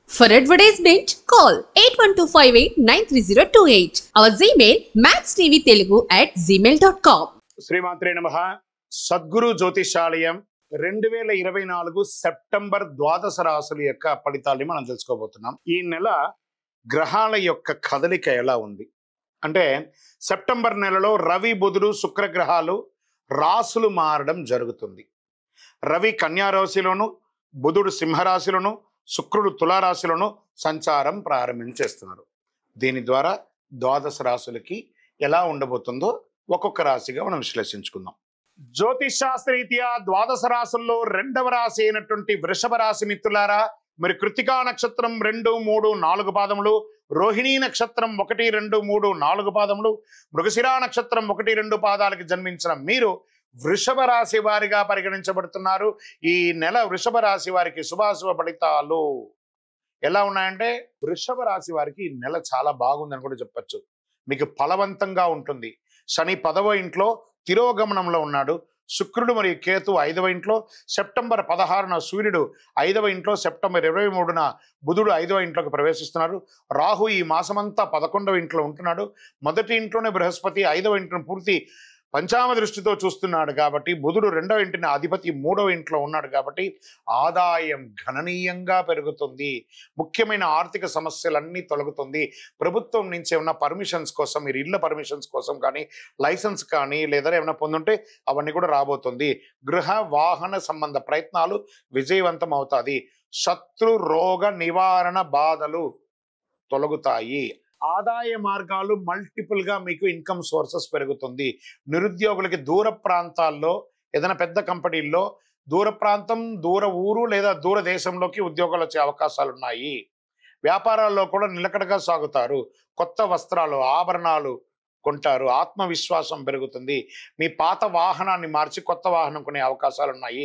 For advertisement, call 8125893028. Our Gmail maxtvtelugu@gmail.com. శ్రీమాత్రే నమః. Sadhguru జ్యోతిషాలయం 2024 September ద్వాదశ రాశుల యొక్క ఫలితాలని మనం తెలుసుకోబోతున్నాం. ఈ నెల గ్రహాల యొక్క కదలిక ఎలా ఉంది అంటే సెప్టెంబర్ నెలలో రవి బుధుడు శుక్ర గ్రహాలు రాశులు మారడం జరుగుతుంది. రవి కన్యా రాశిలోను, బుధుడు సింహరాశిలోను, శుక్రుడు తులారాశిలోను సంచారం ప్రారంభించేస్తున్నారు. దీని ద్వారా ద్వాదశ రాశులకి ఎలా ఉండబోతుందో ఒక్కొక్క రాశిగా మనం విశ్లేషించుకుందాం. జ్యోతిష్ శాస్త్రరీత్యా ద్వాదశ రాశుల్లో రెండవ రాశి అయినటువంటి వృషభ రాశి మిత్రులారా, మరి కృతికా నక్షత్రం 2, 3, 4 పాదములు, రోహిణీ నక్షత్రం 1, 2, 3, 4 పాదములు, మృగశిరా నక్షత్రం 1, 2 పాదాలకు జన్మించిన మీరు వృషభ రాశి వారిగా పరిగణించబడుతున్నారు. ఈ నెల వృషభ రాశి వారికి శుభాశుభ ఫలితాలు ఎలా ఉన్నాయంటే వృషభ రాశి వారికి ఈ నెల చాలా బాగుందని కూడా చెప్పచ్చు. మీకు ఫలవంతంగా ఉంటుంది. శని 10వ ఇంట్లో తిరోగమనంలో ఉన్నాడు. శుక్రుడు మరియు కేతు 5వ ఇంట్లో, సెప్టెంబర్ 16న సూర్యుడు 5వ ఇంట్లో, సెప్టెంబర్ 23న బుధుడు 5వ ఇంట్లోకి ప్రవేశిస్తున్నారు. రాహు ఈ మాసమంతా 11వ ఇంట్లో ఉంటున్నాడు. మొదటి ఇంట్లోనే బృహస్పతి 5వ ఇంట్లోనే పూర్తి పంచామ దృష్టితో చూస్తున్నాడు కాబట్టి, బుధుడు 2వ ఇంటిని అధిపతి 3వ ఇంట్లో ఉన్నాడు కాబట్టి ఆదాయం గణనీయంగా పెరుగుతుంది. ముఖ్యమైన ఆర్థిక సమస్యలన్నీ తొలగుతుంది. ప్రభుత్వం నుంచి ఏమైనా పర్మిషన్స్ కోసం, మీరు ఇళ్ళ పర్మిషన్స్ కోసం కానీ, లైసెన్స్ కానీ లేదా ఏమైనా పొందుంటే అవన్నీ కూడా రాబోతుంది. గృహ వాహన సంబంధ ప్రయత్నాలు విజయవంతం అవుతాయి. శత్రు రోగ నివారణ బాధలు తొలగుతాయి. ఆదాయ మార్గాలు మల్టిపుల్ గా మీకు ఇన్కమ్ సోర్సెస్ పెరుగుతుంది. నిరుద్యోగులకి దూర ప్రాంతాల్లో ఏదైనా పెద్ద కంపెనీల్లో దూర ప్రాంతం, దూర ఊరు లేదా దూర దేశంలోకి ఉద్యోగాలు వచ్చే అవకాశాలు ఉన్నాయి. వ్యాపారాల్లో కూడా నిలకడగా సాగుతారు. కొత్త వస్త్రాలు, ఆభరణాలు కొంటారు. ఆత్మవిశ్వాసం పెరుగుతుంది. మీ పాత వాహనాన్ని మార్చి కొత్త వాహనం కొనే అవకాశాలు ఉన్నాయి.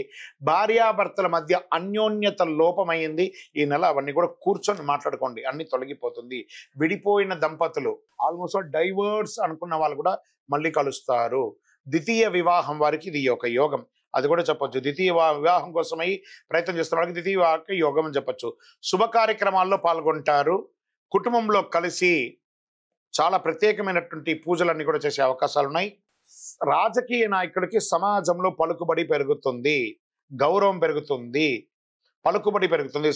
భార్యాభర్తల మధ్య అన్యోన్యత లోపమైంది ఈ నెల. అవన్నీ కూడా కూర్చొని మాట్లాడుకోండి, అన్ని తొలగిపోతుంది. విడిపోయిన దంపతులు, ఆల్మోస్ట్ డైవర్స్ అనుకున్న వాళ్ళు కూడా మళ్ళీ కలుస్తారు. ద్వితీయ వివాహం వారికి ఇది ఒక యోగం, అది కూడా చెప్పొచ్చు. ద్వితీయ వివాహం కోసమై ప్రయత్నం చేస్తున్న వాళ్ళకి ద్వితీయ వివాహ యోగం అని చెప్పొచ్చు. శుభ కార్యక్రమాల్లో పాల్గొంటారు. కుటుంబంలో కలిసి చాలా ప్రత్యేకమైనటువంటి పూజలన్నీ కూడా చేసే అవకాశాలు ఉన్నాయి. రాజకీయ నాయకుడికి సమాజంలో పలుకుబడి పెరుగుతుంది, గౌరవం పెరుగుతుంది, పలుకుబడి పెరుగుతుంది.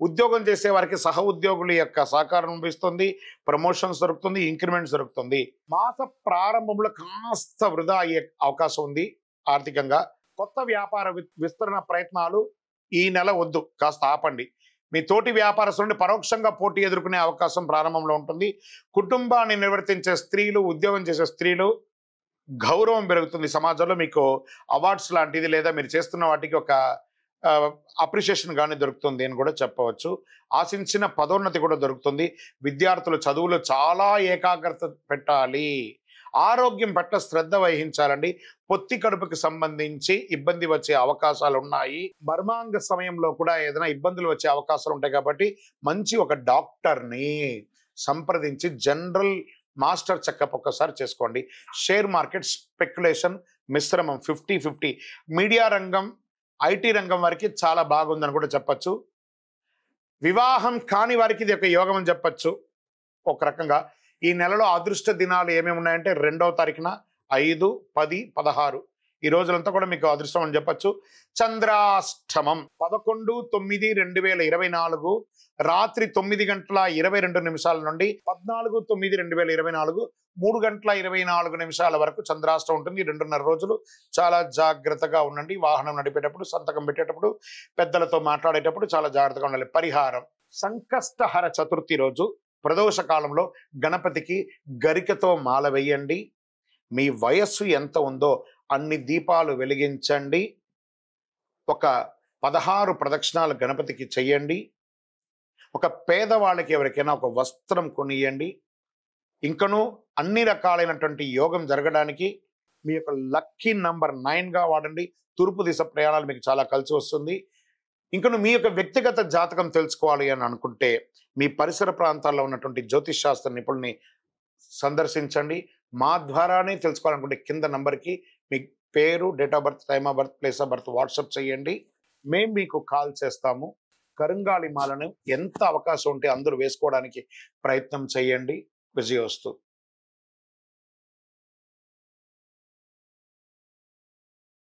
ఉద్యోగం చేసే వారికి సహ ఉద్యోగుల యొక్క సహకారం లభిస్తుంది. ప్రమోషన్స్ దొరుకుతుంది, ఇంక్రిమెంట్స్ దొరుకుతుంది. మాస ప్రారంభంలో కాస్త వృధా అయ్యే అవకాశం ఉంది ఆర్థికంగా. కొత్త వ్యాపార విస్తరణ ప్రయత్నాలు ఈ నెల వద్దు, కాస్త ఆపండి. మీ తోటి వ్యాపారస్తుల నుండి పరోక్షంగా పోటీ ఎదుర్కొనే అవకాశం ప్రారంభంలో ఉంటుంది. కుటుంబాన్ని నిర్వర్తించే స్త్రీలు, ఉద్యోగం చేసే స్త్రీలు గౌరవం పెరుగుతుంది. సమాజంలో మీకు అవార్డ్స్ లాంటిది లేదా మీరు చేస్తున్న వాటికి ఒక అప్రిషియేషన్ కానీ దొరుకుతుంది అని కూడా చెప్పవచ్చు. ఆశించిన పదోన్నతి కూడా దొరుకుతుంది. విద్యార్థులు చదువులో చాలా ఏకాగ్రత పెట్టాలి. ఆరోగ్యం పట్ల శ్రద్ధ వహించాలండి. పొత్తి కడుపుకి సంబంధించి ఇబ్బంది వచ్చే అవకాశాలు ఉన్నాయి. మర్మాంగ సమయంలో కూడా ఏదైనా ఇబ్బందులు వచ్చే అవకాశాలు ఉంటాయి కాబట్టి మంచి ఒక డాక్టర్ని సంప్రదించి జనరల్ మాస్టర్ చెకప్ ఒక్కసారి చేసుకోండి. షేర్ మార్కెట్ స్పెక్యులేషన్ మిశ్రమం 50-50. మీడియా రంగం, ఐటీ రంగం వారికి చాలా బాగుందని కూడా చెప్పచ్చు. వివాహం కాని వారికి ఇది ఒక యోగం అని చెప్పచ్చు. ఒక రకంగా ఈ నెలలో అదృష్ట దినాలు ఏమేమి ఉన్నాయంటే 2వ తారీఖున 5, 10, 16 ఈ రోజులంతా కూడా మీకు అదృష్టం అని చెప్పచ్చు. చంద్రాష్టమం 11/9/2024 రాత్రి 9:22 నుండి 14/9/2024 3:24 వరకు చంద్రాష్టం ఉంటుంది. 2.5 రోజులు చాలా జాగ్రత్తగా ఉండండి. వాహనం నడిపేటప్పుడు, సంతకం పెట్టేటప్పుడు, పెద్దలతో మాట్లాడేటప్పుడు చాలా జాగ్రత్తగా ఉండాలి. పరిహారం: సంకష్టహర చతుర్థి రోజు ప్రదోష కాలంలో గణపతికి గరికతో మాల వేయండి. మీ వయస్సు ఎంత ఉందో అన్ని దీపాలు వెలిగించండి. ఒక 16 ప్రదక్షిణాలు గణపతికి చెయ్యండి. ఒక పేదవాళ్ళకి ఎవరికైనా ఒక వస్త్రం కొనియండి. ఇంకనూ అన్ని రకాలైనటువంటి యోగం జరగడానికి మీ యొక్క లక్కీ నంబర్ 9గా వాడండి. తూర్పు దిశ ప్రయాణాలు మీకు చాలా కలిసి వస్తుంది. ఇంకను మీ యొక్క వ్యక్తిగత జాతకం తెలుసుకోవాలి అని అనుకుంటే మీ పరిసర ప్రాంతాల్లో ఉన్నటువంటి జ్యోతిష్ శాస్త్ర నిపుణుల్ని సందర్శించండి. మా ద్వారానే తెలుసుకోవాలనుకుంటే కింద నంబర్కి మీ పేరు, date of birth, time of birth, place of birth WhatsApp చేయండి. మేము మీకు కాల్ చేస్తాము. కరుంగాళి మాలను ఎంత అవకాశం ఉంటే అందరూ వేసుకోవడానికి ప్రయత్నం చేయండి. విజయోస్తు.